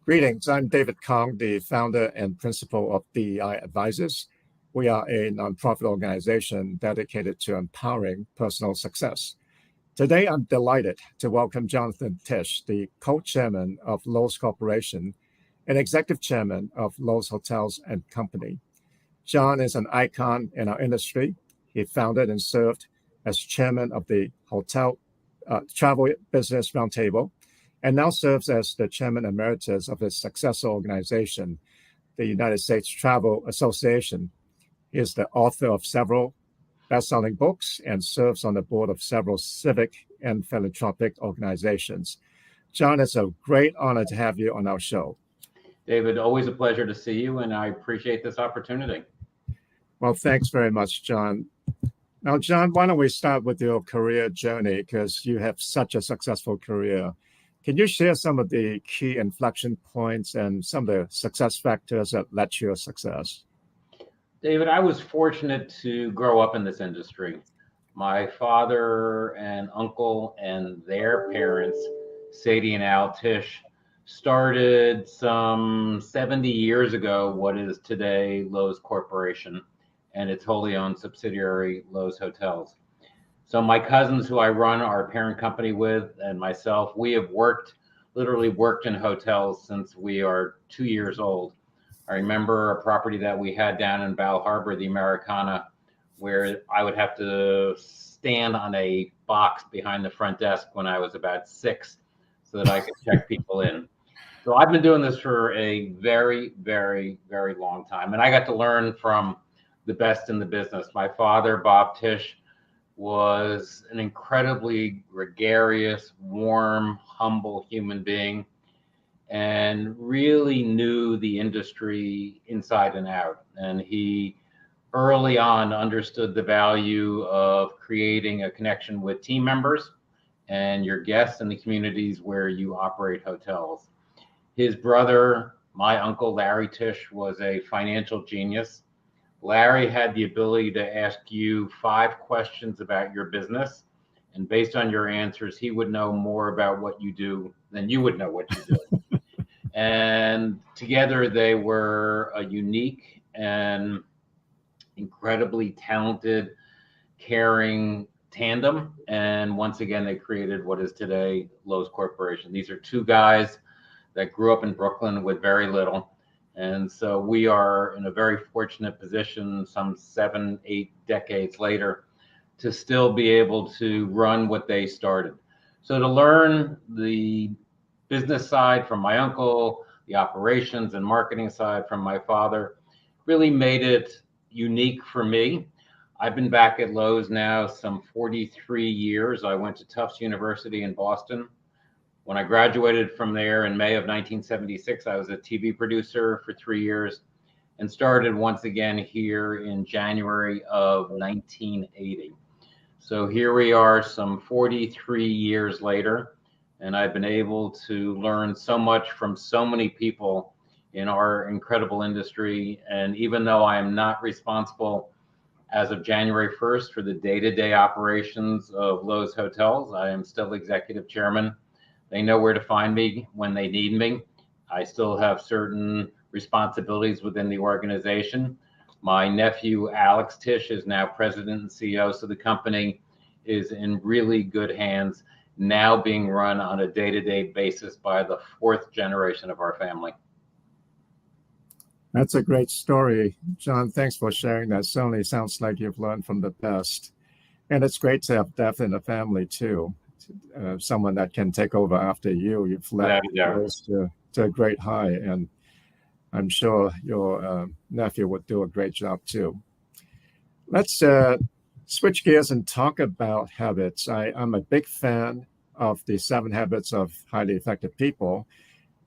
Greetings. I'm David Kong, the founder and principal of DEI Advisors. We are a nonprofit organization dedicated to empowering personal success. Today, I'm delighted to welcome Jonathan Tisch, the co-chairman of Loews Corporation and executive chairman of Loews Hotels and Company. John is an icon in our industry. He founded and served as chairman of the Hotel Travel Business Roundtable, and now serves as the chairman emeritus of his successor organization, the United States Travel Association. He is the author of several best-selling books and serves on the board of several civic and philanthropic organizations. John, it's a great honor to have you on our show. David, always a pleasure to see you, and I appreciate this opportunity. Well, thanks very much, John. Now, John, why don't we start with your career journey, because you have such a successful career. Can you share some of the key inflection points and some of the success factors that led to your success? David, I was fortunate to grow up in this industry. My father and uncle and their parents, Sadie and Al Tisch, started some 70 years ago what is today Loews Corporation and its wholly owned subsidiary, Loews Hotels. So my cousins who I run our parent company with and myself, we have literally worked in hotels since we are 2 years old. I remember a property that we had down in Bal Harbor, the Americana, where I would have to stand on a box behind the front desk when I was about 6 so that I could check people in. So I've been doing this for a very, very, very long time. And I got to learn from the best in the business. My father, Bob Tisch, was an incredibly gregarious, warm, humble human being and really knew the industry inside and out. And he early on understood the value of creating a connection with team members and your guests in the communities where you operate hotels. His brother, my uncle Larry Tisch, was a financial genius. Larry had the ability to ask you 5 questions about your business, and based on your answers, he would know more about what you do than you would know what you do. And together they were a unique and incredibly talented, caring tandem. And once again, they created what is today Loews Corporation. These are 2 guys that grew up in Brooklyn with very little. And so we are in a very fortunate position some 7, 8 decades later to still be able to run what they started. So to learn the business side from my uncle, the operations and marketing side from my father, really made it unique for me. I've been back at Loews now some 43 years. I went to Tufts University in Boston. When I graduated from there in May of 1976, I was a TV producer for 3 years and started once again here in January of 1980. So here we are some 43 years later, and I've been able to learn so much from so many people in our incredible industry. And even though I am not responsible as of January 1st for the day-to-day operations of Loews Hotels, I am still executive chairman. They know where to find me when they need me. I still have certain responsibilities within the organization. My nephew, Alex Tisch, is now president and CEO, so the company is in really good hands, now being run on a day-to-day basis by the 4th generation of our family. That's a great story, John. Thanks for sharing that. Certainly sounds like you've learned from the best. And it's great to have depth in the family, too. Someone that can take over after you. You've led Loews to a great high, and I'm sure your nephew would do a great job too. Let's switch gears and talk about habits. I'm a big fan of the 7 habits of highly effective people,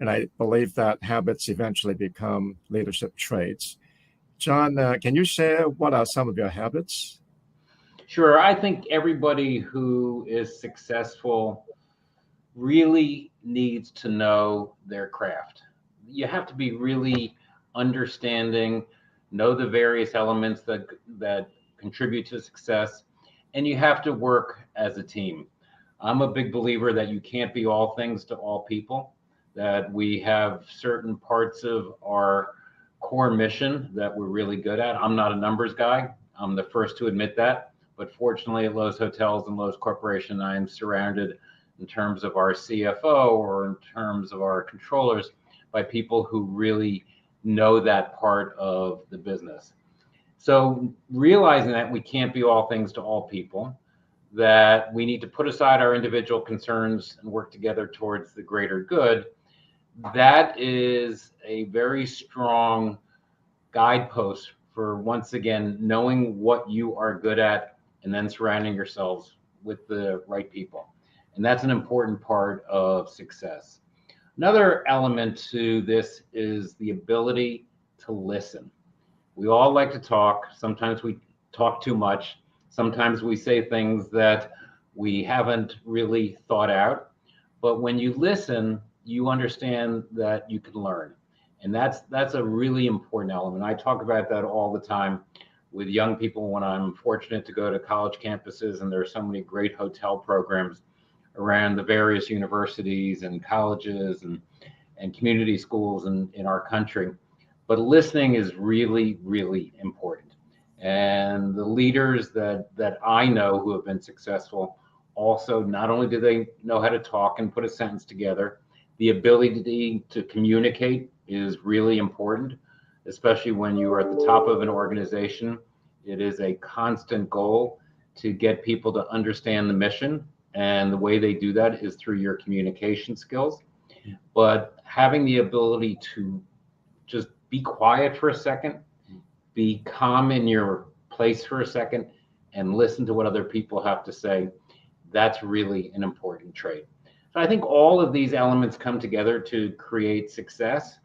and I believe that habits eventually become leadership traits. John, can you share what are some of your habits? Sure. I think everybody who is successful really needs to know their craft. You have to be really understanding, know the various elements that contribute to success, and you have to work as a team. I'm a big believer that you can't be all things to all people. that we have certain parts of our core mission that we're really good at. I'm not a numbers guy. I'm the first to admit that. But fortunately, at Loews Hotels and Loews Corporation, I'm surrounded in terms of our CFO or in terms of our controllers by people who really know that part of the business. So realizing that we can't be all things to all people, that we need to put aside our individual concerns and work together towards the greater good, that is a very strong guidepost for, once again, knowing what you are good at and then surrounding yourselves with the right people. And that's an important part of success. Another element to this is the ability to listen. We all like to talk. Sometimes we talk too much. Sometimes we say things that we haven't really thought out. But when you listen, you understand that you can learn. And that's a really important element. I talk about that all the time with young people when I'm fortunate to go to college campuses, and there are so many great hotel programs around the various universities and colleges and community schools in our country. But listening is really, really important. And the leaders that I know who have been successful also, not only do they know how to talk and put a sentence together, the ability to communicate is really important, especially when you are at the top of an organization. It is a constant goal to get people to understand the mission. And the way they do that is through your communication skills. But having the ability to just be quiet for a second, be calm in your place for a second, and listen to what other people have to say, that's really an important trait. So I think all of these elements come together to create success.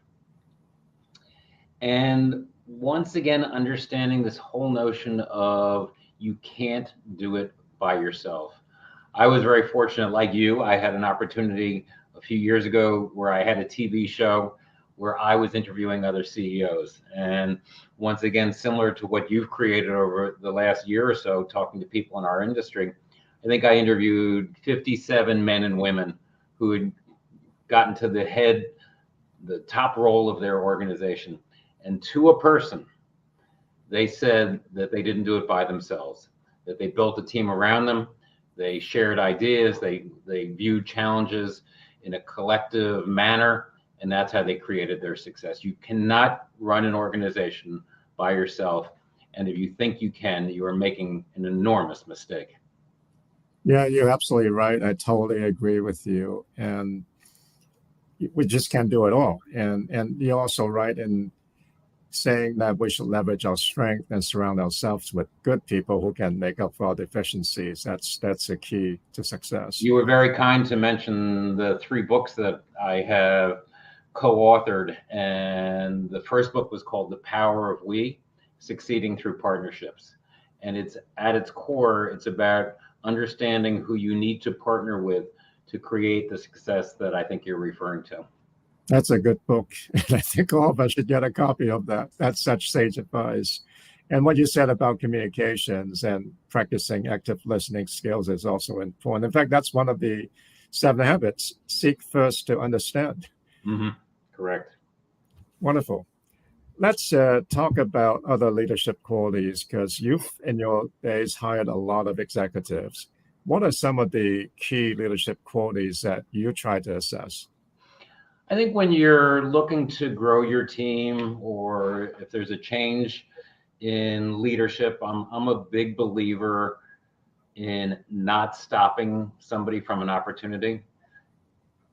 And once again, understanding this whole notion of you can't do it by yourself. I was very fortunate, like you. I had an opportunity a few years ago where I had a TV show where I was interviewing other CEOs. And once again, similar to what you've created over the last year or so, talking to people in our industry, I think I interviewed 57 men and women who had gotten to the top role of their organization. And to a person, they said that they didn't do it by themselves, that they built a team around them. They shared ideas, they viewed challenges in a collective manner, and that's how they created their success. You cannot run an organization by yourself, and if you think you can, you are making an enormous mistake. Yeah, you're absolutely right. I totally agree with you. And we just can't do it all. And you're also right in saying that we should leverage our strength and surround ourselves with good people who can make up for our deficiencies. That's a key to success. You were very kind to mention the 3 books that I have co-authored, and the first book was called The Power of We: Succeeding Through Partnerships. And it's at its core, it's about understanding who you need to partner with to create the success that I think you're referring to. That's a good book. And I think all of us should get a copy of that. That's such sage advice. And what you said about communications and practicing active listening skills is also important. In fact, that's one of the 7 habits. Seek first to understand. Mm-hmm. Correct. Wonderful. Let's talk about other leadership qualities, because you've, in your days, hired a lot of executives. What are some of the key leadership qualities that you try to assess? I think when you're looking to grow your team, or if there's a change in leadership, I'm a big believer in not stopping somebody from an opportunity.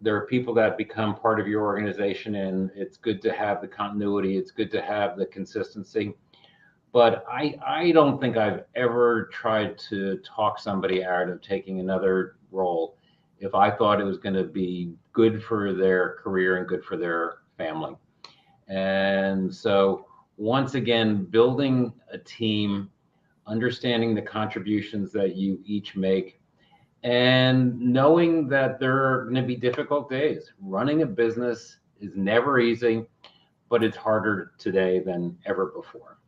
There are people that become part of your organization, and it's good to have the continuity. It's good to have the consistency. But I don't think I've ever tried to talk somebody out of taking another role if I thought it was going to be good for their career and good for their family. And so once again, building a team, understanding the contributions that you each make, and knowing that there are going to be difficult days. Running a business is never easy, but it's harder today than ever before.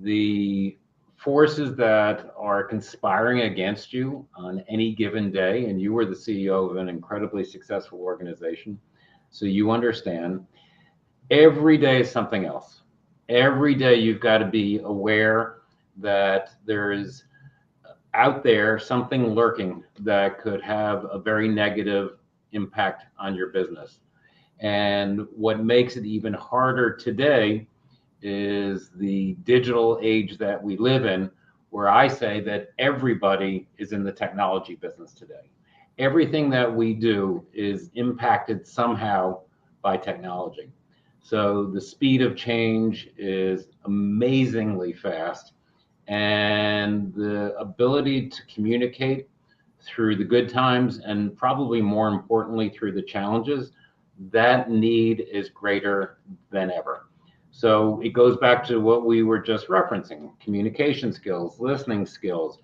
The forces that are conspiring against you on any given day, and you were the CEO of an incredibly successful organization, so you understand. Every day is something else. Every day you've got to be aware that there is out there something lurking that could have a very negative impact on your business. And what makes it even harder today is the digital age that we live in, where I say that everybody is in the technology business today. Everything that we do is impacted somehow by technology. So the speed of change is amazingly fast, and the ability to communicate through the good times and probably more importantly through the challenges, that need is greater than ever. So it goes back to what we were just referencing: communication skills, listening skills,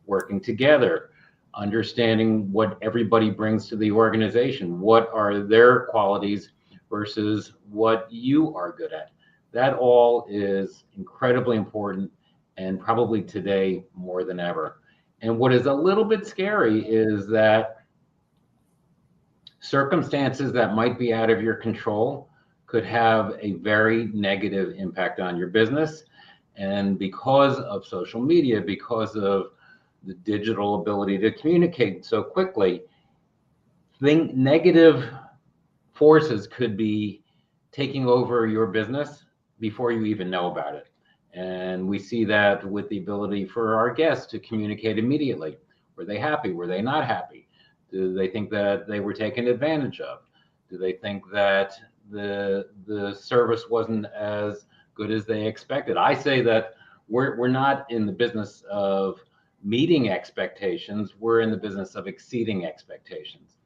working together, understanding what everybody brings to the organization, what are their qualities versus what you are good at. That all is incredibly important, and probably today more than ever. And what is a little bit scary is that circumstances that might be out of your control could have a very negative impact on your business. And because of social media, because of the digital ability to communicate so quickly, think negative forces could be taking over your business before you even know about it. And we see that with the ability for our guests to communicate immediately. Were they happy? Were they not happy? Do they think that they were taken advantage of? Do they think that the service wasn't as good as they expected? I say that we're not in the business of meeting expectations. We're in the business of exceeding expectations.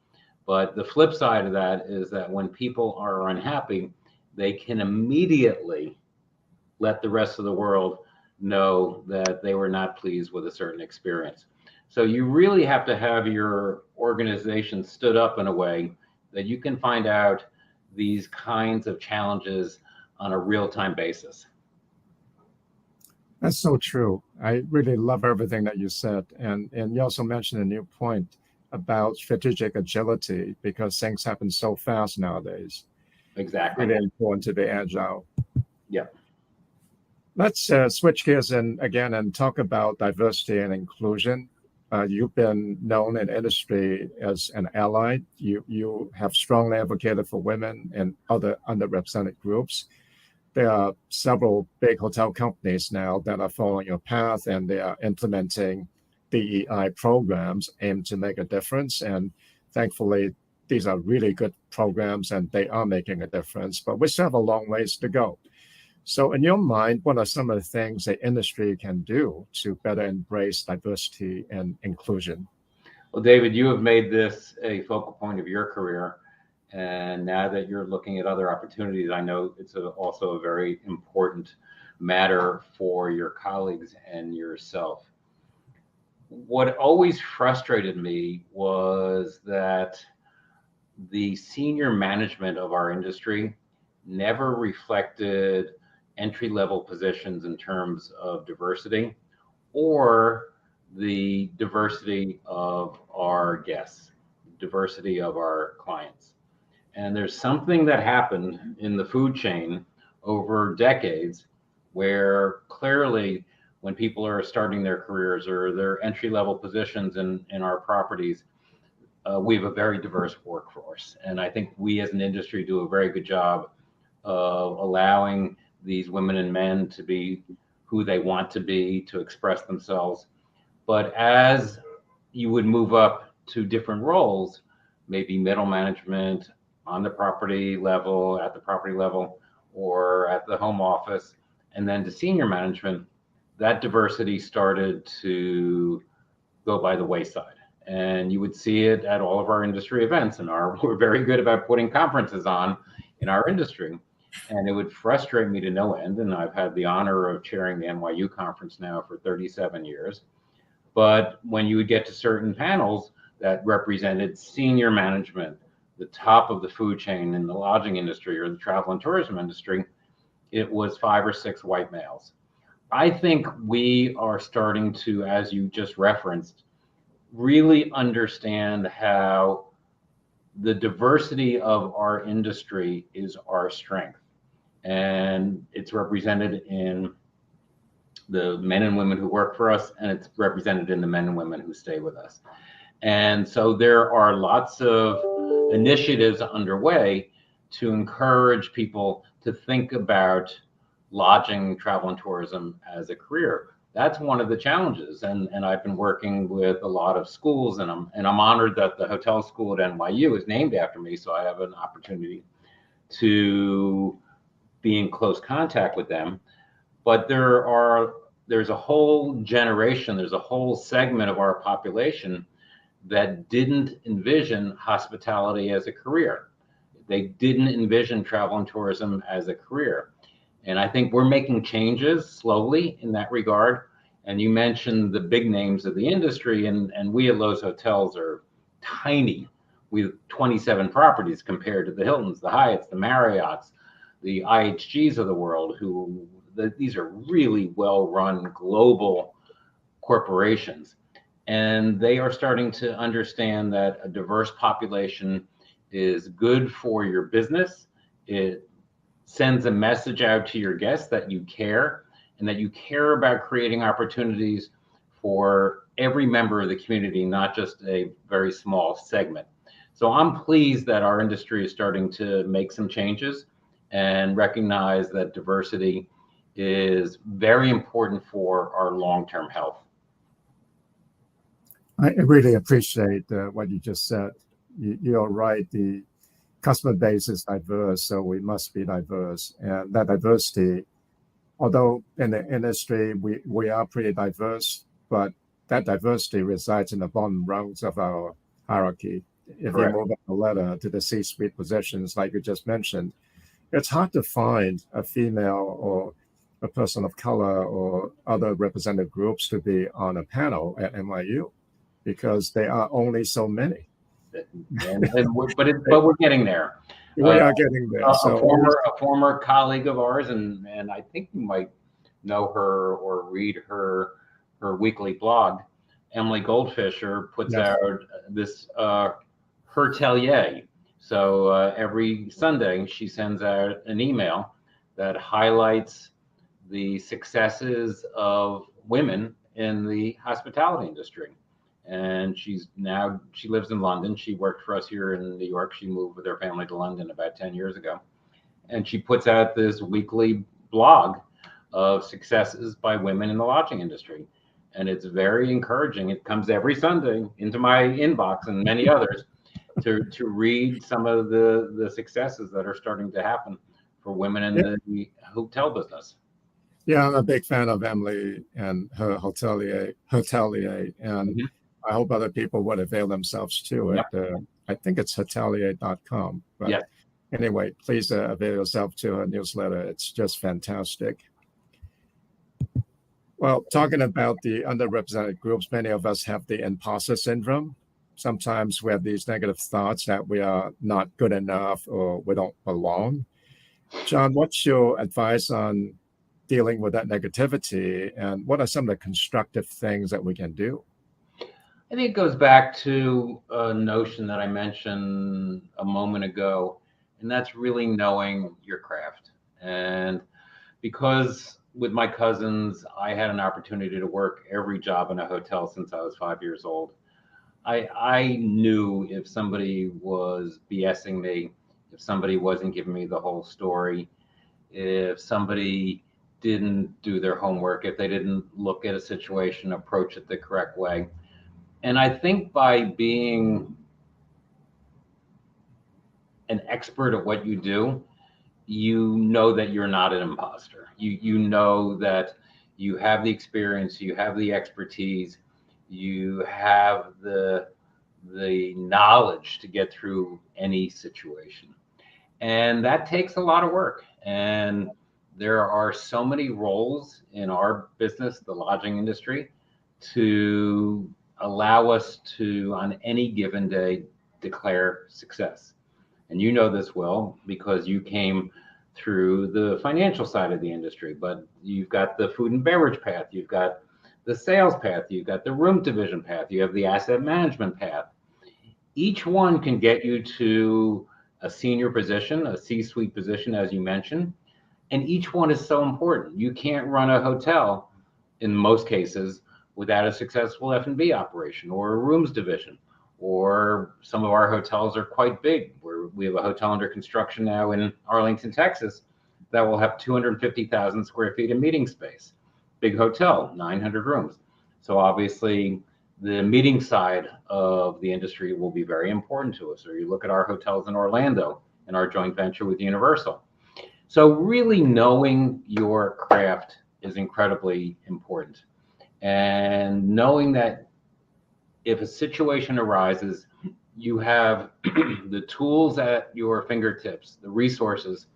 But the flip side of that is that when people are unhappy, they can immediately let the rest of the world know that they were not pleased with a certain experience. So you really have to have your organization stood up in a way that you can find out these kinds of challenges on a real-time basis. That's so true. I really love everything that you said. And you also mentioned a new point about strategic agility, because things happen so fast nowadays. Exactly. Really important to be agile. Yeah. Let's switch gears and talk about diversity and inclusion. You've been known in industry as an ally. You have strongly advocated for women and other underrepresented groups. There are several big hotel companies now that are following your path, and they are implementing DEI programs aimed to make a difference. And thankfully, these are really good programs and they are making a difference, but we still have a long ways to go. So in your mind, what are some of the things the industry can do to better embrace diversity and inclusion? Well, David, you have made this a focal point of your career. And now that you're looking at other opportunities, I know it's also a very important matter for your colleagues and yourself. What always frustrated me was that the senior management of our industry never reflected entry-level positions in terms of diversity or the diversity of our guests, diversity of our clients. And there's something that happened in the food chain over decades where clearly when people are starting their careers or their entry-level positions in our properties, we have a very diverse workforce. And I think we as an industry do a very good job of allowing these women and men to be who they want to be, to express themselves. But as you would move up to different roles, maybe middle management on the property level, at the property level, or at the home office, and then to senior management, that diversity started to go by the wayside. And you would see it at all of our industry events, and we're very good about putting conferences on in our industry. And it would frustrate me to no end. And I've had the honor of chairing the NYU conference now for 37 years. But when you would get to certain panels that represented senior management, the top of the food chain in the lodging industry or the travel and tourism industry, it was 5 or 6 white males. I think we are starting to, as you just referenced, really understand how the diversity of our industry is our strength, and it's represented in the men and women who work for us, and it's represented in the men and women who stay with us. And so there are lots of initiatives underway to encourage people to think about lodging, travel, and tourism as a career. That's one of the challenges. And I've been working with a lot of schools, and I'm honored that the hotel school at NYU is named after me. So I have an opportunity to be in close contact with them. But there's a whole generation, there's a whole segment of our population that didn't envision hospitality as a career. They didn't envision travel and tourism as a career. And I think we're making changes slowly in that regard. And you mentioned the big names of the industry, and we at Loews Hotels are tiny. We have 27 properties compared to the Hiltons, the Hyatts, the Marriotts, the IHGs of the world, these are really well-run global corporations. And they are starting to understand that a diverse population is good for your business. It sends a message out to your guests that you care, and that you care about creating opportunities for every member of the community, not just a very small segment. So I'm pleased that our industry is starting to make some changes and recognize that diversity is very important for our long-term health. I really appreciate what you just said. You're right. The customer base is diverse, so we must be diverse. And that diversity, although in the industry we are pretty diverse, but that diversity resides in the bottom rungs of our hierarchy. If Correct. you move up the ladder to the C-suite positions, like you just mentioned, it's hard to find a female or a person of color or other representative groups to be on a panel at NYU, because there are only so many. But we're getting there. We are getting there. A former colleague of ours, and I think you might know her or read her weekly blog, Emily Goldfisher, puts out this Hertelier. So every Sunday she sends out an email that highlights the successes of women in the hospitality industry. And she lives in London. She worked for us here in New York. She moved with her family to London about 10 years ago. And she puts out this weekly blog of successes by women in the lodging industry. And it's very encouraging. It comes every Sunday into my inbox and many others to read some of the successes that are starting to happen for women in the hotel business. Yeah, I'm a big fan of Emily and her Hotelier, and I hope other people would avail themselves to it. I think it's hotelier.com. But anyway, please avail yourself to her newsletter. It's just fantastic. Well, talking about the underrepresented groups, many of us have the imposter syndrome. Sometimes we have these negative thoughts that we are not good enough or we don't belong. John, what's your advice on dealing with that negativity, and what are some of the constructive things that we can do? I think it goes back to a notion that I mentioned a moment ago, and that's really knowing your craft. And because with my cousins, I had an opportunity to work every job in a hotel since I was 5 years old. I knew if somebody was BSing me, if somebody wasn't giving me the whole story, if somebody didn't do their homework, if they didn't look at a situation, approach it the correct way. And I think by being an expert at what you do, you know that you're not an imposter. You know that you have the experience, you have the expertise, you have the knowledge to get through any situation. And that takes a lot of work. And there are so many roles in our business, the lodging industry, to allow us to, on any given day, declare success. And you know this well because you came through the financial side of the industry, but you've got the food and beverage path, you've got the sales path, you've got the room division path, you have the asset management path. Each one can get you to a senior position, a C-suite position, as you mentioned, and each one is so important. You can't run a hotel in most cases without a successful F&B operation or a rooms division. Or some of our hotels are quite big. We have a hotel under construction now in Arlington, Texas, that will have 250,000 square feet of meeting space. Big hotel, 900 rooms. So obviously, the meeting side of the industry will be very important to us. Or you look at our hotels in Orlando and our joint venture with Universal. So really knowing your craft is incredibly important. And knowing that if a situation arises, you have the tools at your fingertips, the resources,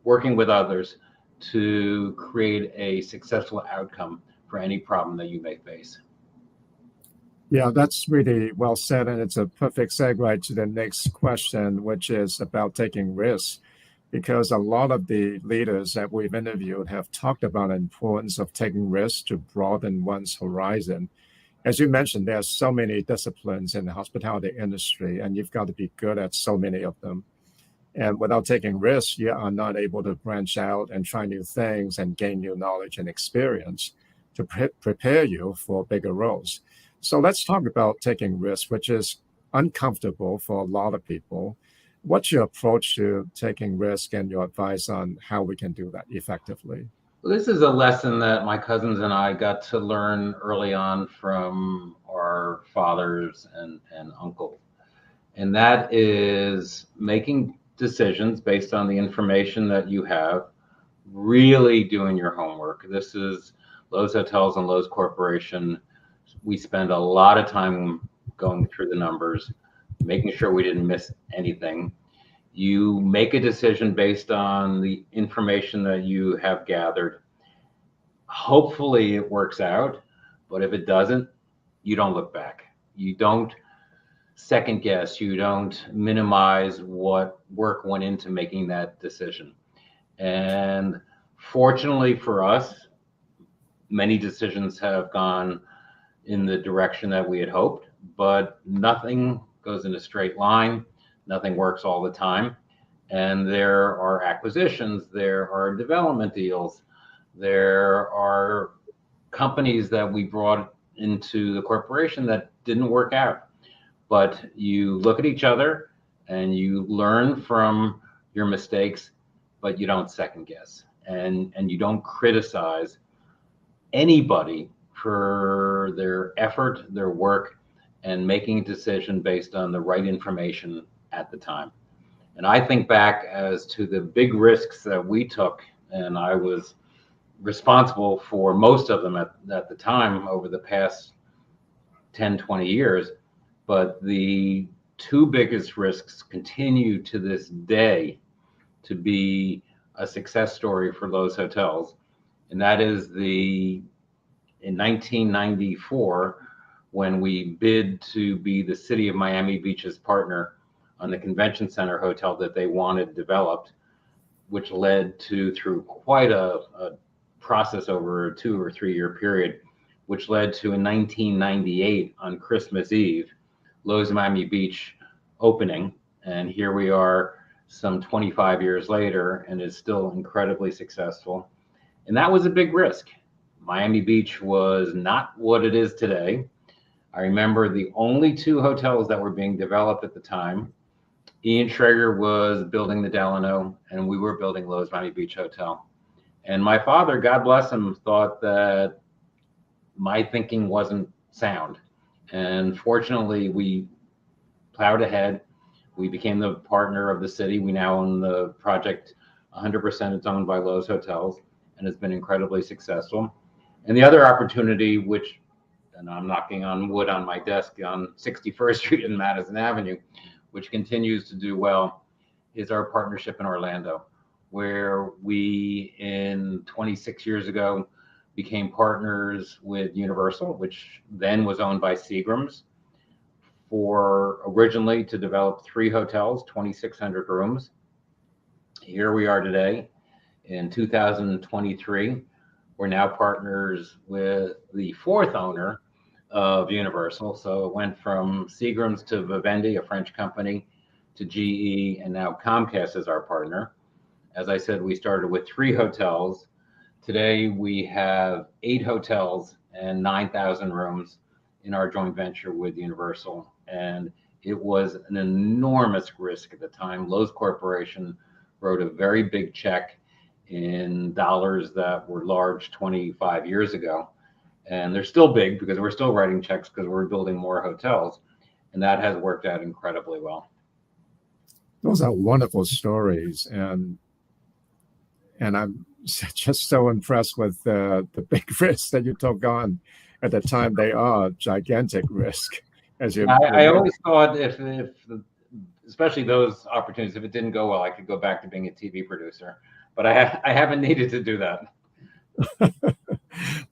working with others to create a successful outcome for any problem that you may face. Yeah, that's really well said. And it's a perfect segue to the next question, which is about taking risks. Because a lot of the leaders that we've interviewed have talked about the importance of taking risks to broaden one's horizon. As you mentioned, there are so many disciplines in the hospitality industry, and you've got to be good at so many of them. And without taking risks, you are not able to branch out and try new things and gain new knowledge and experience to prepare you for bigger roles. So let's talk about taking risks, which is uncomfortable for a lot of people. What's your approach to taking risk and your advice on how we can do that effectively? Well, this is a lesson that my cousins and I got to learn early on from our fathers and uncle. And that is making decisions based on the information that you have, really doing your homework. This is Loews Hotels and Loews Corporation. We spend a lot of time going through the numbers, making sure we didn't miss anything. You make a decision based on the information that you have gathered. Hopefully it works out, but if it doesn't, you don't look back. You don't second guess. You don't minimize what work went into making that decision. And fortunately for us, many decisions have gone in the direction that we had hoped, but nothing goes in a straight line. Nothing works all the time. And there are acquisitions, there are development deals, there are companies that we brought into the corporation that didn't work out. But you look at each other and you learn from your mistakes, but you don't second guess. And you don't criticize anybody for their effort, their work, and making a decision based on the right information at the time. And I think back as to the big risks that we took, and I was responsible for most of them at the time over the past 10, 20 years. But the two biggest risks continue to this day to be a success story for Loews Hotels. And that is in 1994, when we bid to be the city of Miami Beach's partner on the convention center hotel that they wanted developed, which led to, through quite a process over a 2 or 3 year period, which led to in 1998 on Christmas Eve, Loews Miami Beach opening. And here we are some 25 years later, and is still incredibly successful. And that was a big risk. Miami Beach was not what it is today. I remember the only two hotels that were being developed at the time. Ian Schrager was building the Delano, and we were building Loews Miami Beach Hotel. And my father, God bless him, thought that my thinking wasn't sound. And fortunately, we plowed ahead. We became the partner of the city. We now own the project 100%. It's owned by Loews Hotels, and it's been incredibly successful. And the other opportunity, which, and I'm knocking on wood on my desk on 61st Street and Madison Avenue, which continues to do well, is our partnership in Orlando, where we, in 26 years ago, became partners with Universal, which then was owned by Seagram's, for originally to develop 3 hotels, 2,600 rooms. Here we are today in 2023. We're now partners with the 4th owner, of Universal. So it went from Seagram's to Vivendi, a French company, to GE, and now Comcast is our partner. As I said, we started with 3 hotels. Today we have 8 hotels and 9,000 rooms in our joint venture with Universal. And it was an enormous risk at the time. Loews Corporation wrote a very big check in dollars that were large 25 years ago. And they're still big because we're still writing checks because we're building more hotels. And that has worked out incredibly well. Those are wonderful stories. And I'm just so impressed with the big risks that you took on at the time. They are gigantic risk. As you, I always thought if especially those opportunities, if it didn't go well, I could go back to being a TV producer. But I haven't needed to do that.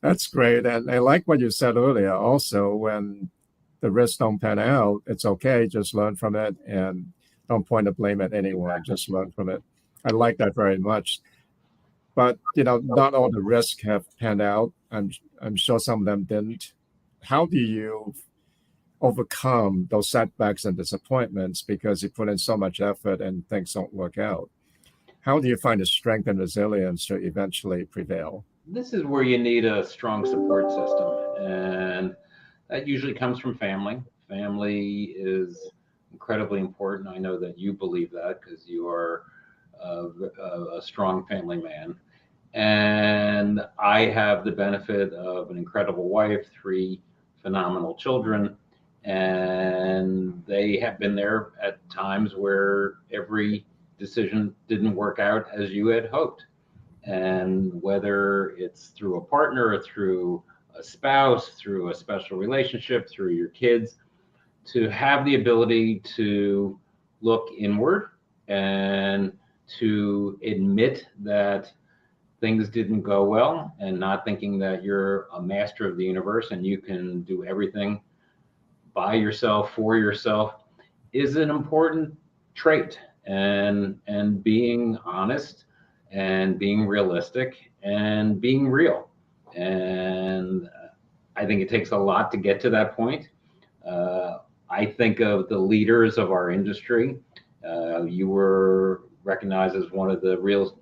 That's great. And I like what you said earlier also, when the risks don't pan out, it's okay. Just learn from it and don't point the blame at anyone. Just learn from it. I like that very much. But, not all the risks have panned out. I'm sure some of them didn't. How do you overcome those setbacks and disappointments because you put in so much effort and things don't work out? How do you find the strength and resilience to eventually prevail? This is where you need a strong support system, and that usually comes from family. Family is incredibly important. I know that you believe that because you are a strong family man. And I have the benefit of an incredible wife, 3 phenomenal children, and they have been there at times where every decision didn't work out as you had hoped. And whether it's through a partner or through a spouse, through a special relationship, through your kids, to have the ability to look inward and to admit that things didn't go well, and not thinking that you're a master of the universe and you can do everything by yourself, for yourself, is an important trait. And being honest and being realistic and being real. And I think it takes a lot to get to that point. I think of the leaders of our industry. You were recognized as one of the real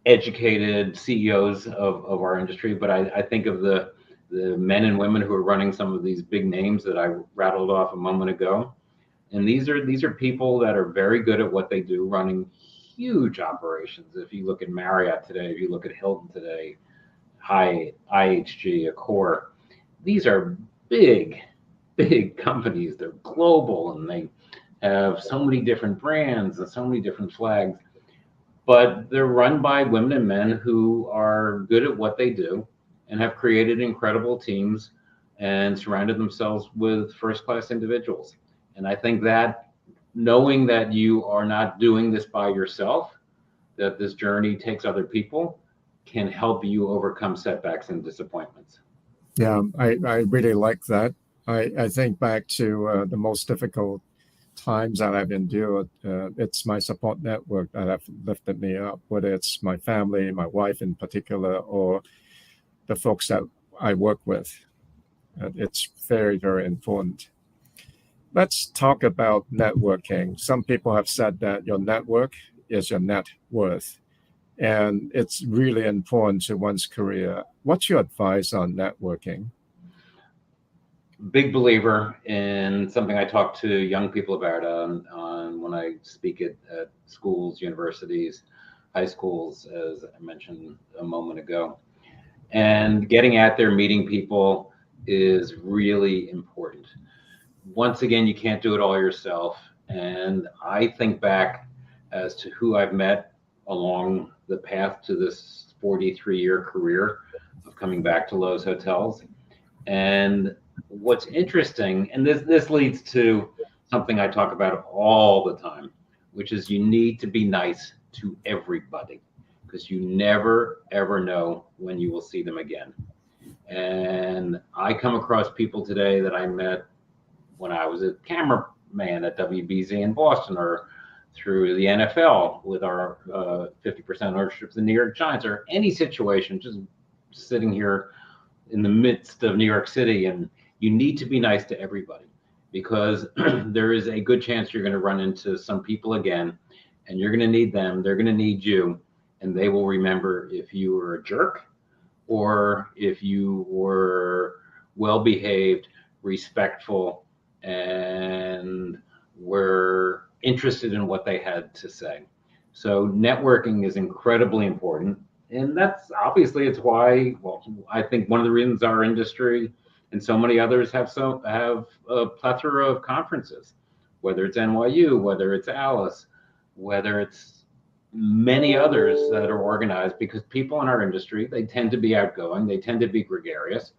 educated CEOs of our industry, but I think of the men and women who are running some of these big names that I rattled off a moment ago. And these are people that are very good at what they do, running huge operations. If you look at Marriott today, if you look at Hilton today, IHG, Accor, these are big companies. They're global and they have so many different brands and so many different flags, but they're run by women and men who are good at what they do and have created incredible teams and surrounded themselves with first-class individuals. And I think that knowing that you are not doing this by yourself, that this journey takes other people, can help you overcome setbacks and disappointments. Yeah, I really like that. I think back to the most difficult times that I've endured. It's my support network that have lifted me up, whether it's my family, my wife in particular, or the folks that I work with. It's very, very important. Let's talk about networking. Some people have said that your network is your net worth, and it's really important to one's career. What's your advice on networking? Big believer in something I talk to young people about on when I speak at schools, universities, high schools, as I mentioned a moment ago. And getting out there, meeting people is really important. Once again, you can't do it all yourself. And I think back as to who I've met along the path to this 43-year career of coming back to Loews Hotels. And what's interesting, and this leads to something I talk about all the time, which is you need to be nice to everybody, because you never, ever know when you will see them again. And I come across people today that I met when I was a cameraman at WBZ in Boston, or through the NFL with our 50% ownership of the New York Giants, or any situation, just sitting here in the midst of New York City, and you need to be nice to everybody, because there is a good chance you're going to run into some people again, and you're going to need them, they're going to need you, and they will remember if you were a jerk or if you were well behaved, respectful, and were interested in what they had to say. So networking is incredibly important. And that's obviously, it's why, well, I think one of the reasons our industry and so many others have a plethora of conferences, whether it's NYU, whether it's Alice, whether it's many others that are organized, because people in our industry, they tend to be outgoing, they tend to be gregarious,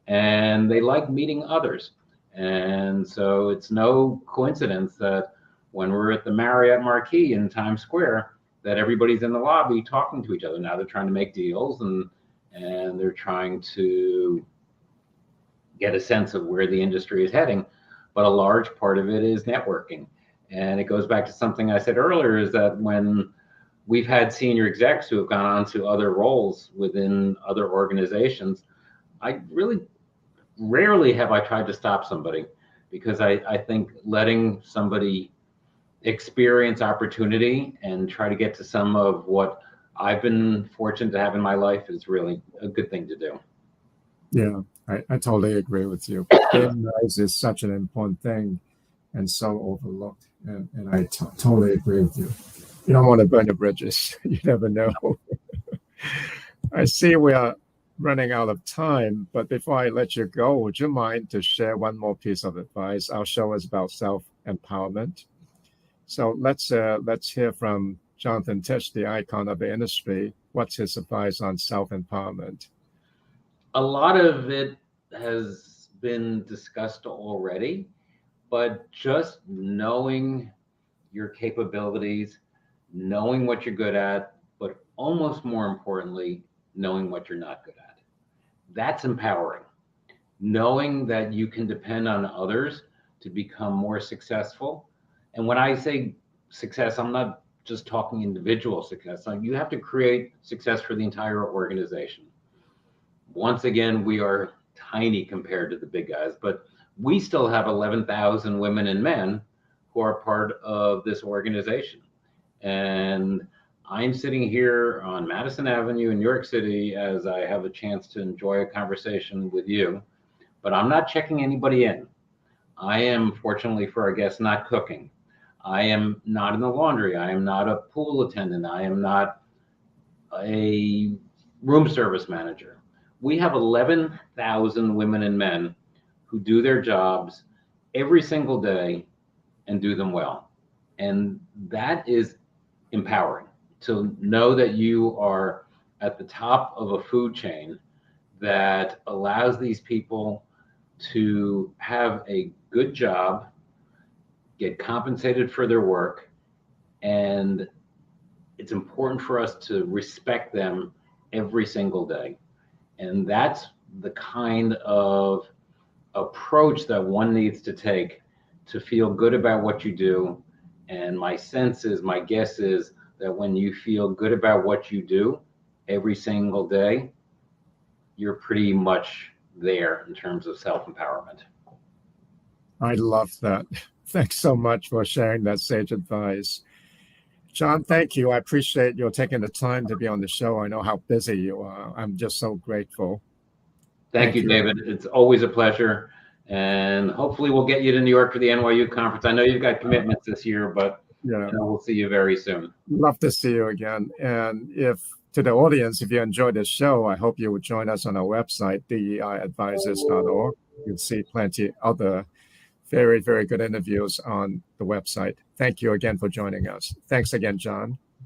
and they like meeting others. And so it's no coincidence that when we're at the Marriott Marquis in Times Square, that everybody's in the lobby talking to each other. Now they're trying to make deals, and they're trying to get a sense of where the industry is heading. But a large part of it is networking. And it goes back to something I said earlier, is that when we've had senior execs who have gone on to other roles within other organizations, I really rarely have I tried to stop somebody, because I think letting somebody experience opportunity and try to get to some of what I've been fortunate to have in my life is really a good thing to do. Yeah, I totally agree with you. Being nice is such an important thing and so overlooked. And I totally agree with you. You don't want to burn your bridges. You never know. I see we are running out of time, but before I let you go, would you mind to share one more piece of advice? Our show is about self-empowerment. So let's hear from Jonathan Tisch, the icon of the industry. What's his advice on self-empowerment? A lot of it has been discussed already, but just knowing your capabilities, knowing what you're good at, but almost more importantly, knowing what you're not good at. That's empowering. Knowing that you can depend on others to become more successful. And when I say success, I'm not just talking individual success. Like, you have to create success for the entire organization. Once again, we are tiny compared to the big guys, but we still have 11,000 women and men who are part of this organization. And I'm sitting here on Madison Avenue in New York City as I have a chance to enjoy a conversation with you, but I'm not checking anybody in. I am, fortunately for our guests, not cooking. I am not in the laundry. I am not a pool attendant. I am not a room service manager. We have 11,000 women and men who do their jobs every single day and do them well. And that is empowering, to know that you are at the top of a food chain that allows these people to have a good job, get compensated for their work, and it's important for us to respect them every single day. And that's the kind of approach that one needs to take to feel good about what you do. And my guess is that when you feel good about what you do every single day, you're pretty much there in terms of self-empowerment. I love that. Thanks so much for sharing that sage advice. John, thank you. I appreciate you taking the time to be on the show. I know how busy you are. I'm just so grateful. Thank you, David. It's always a pleasure. And hopefully we'll get you to New York for the NYU conference. I know you've got commitments this year, but we'll see you very soon. Love to see you again. And to the audience, if you enjoyed this show, I hope you would join us on our website, deiadvisors.org. You'll see plenty other very, very good interviews on the website. Thank you again for joining us. Thanks again, John.